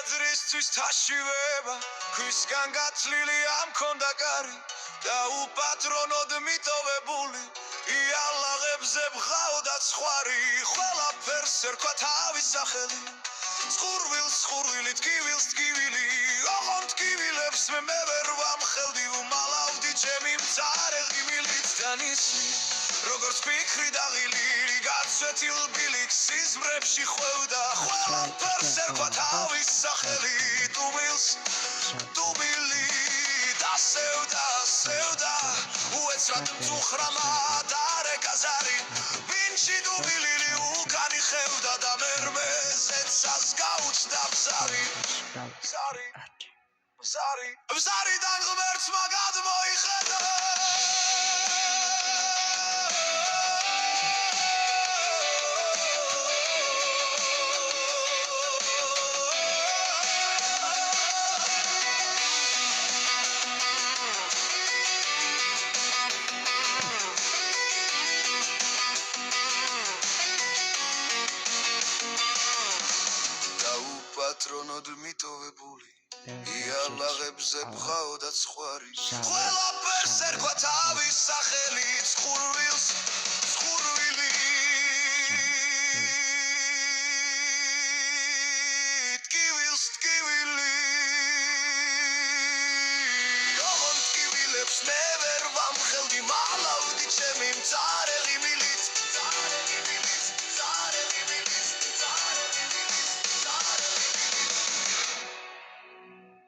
ტაძრისთვის თაშივება ქვისგან გათლილი ამ ქონდა კარი და უპატრონოდ მიტოვებული იალაღებზე ბღავდა ცხვარი ყველაფერს ერქვა თავის სახელი სხურვილი ტკივილს ტკივილი ოღონდ ტკივილებს მე ვერ ვამხელდი უმალავდი ჩემი მწარე ღიმილით დანიშნი როგორც ფიქრი დაღილი გაცვეთილ ბილიქს სიზმრებში ხვევდა ყველაფერს ერქვა თავის სახელი ტუბილი დასევდა უეცრად მწუხრამა დარეკაზარი ვინჩი დუბილილი უკანი ხევდა და მერმეზეცას გაუჩნდა ბზარიდან ღმერთმა გადმოიხედა პატრონოდ მიტოვებული იალაღებზე ბღავდა ცხვარი ყველაფერს ერქვა თავის სახელი სხურვილი ტკივილს ტკივილი ოღონდ ტკივილებს მე ვერ ვამხელდი მალავდი ჩემი მწარე ღიმილით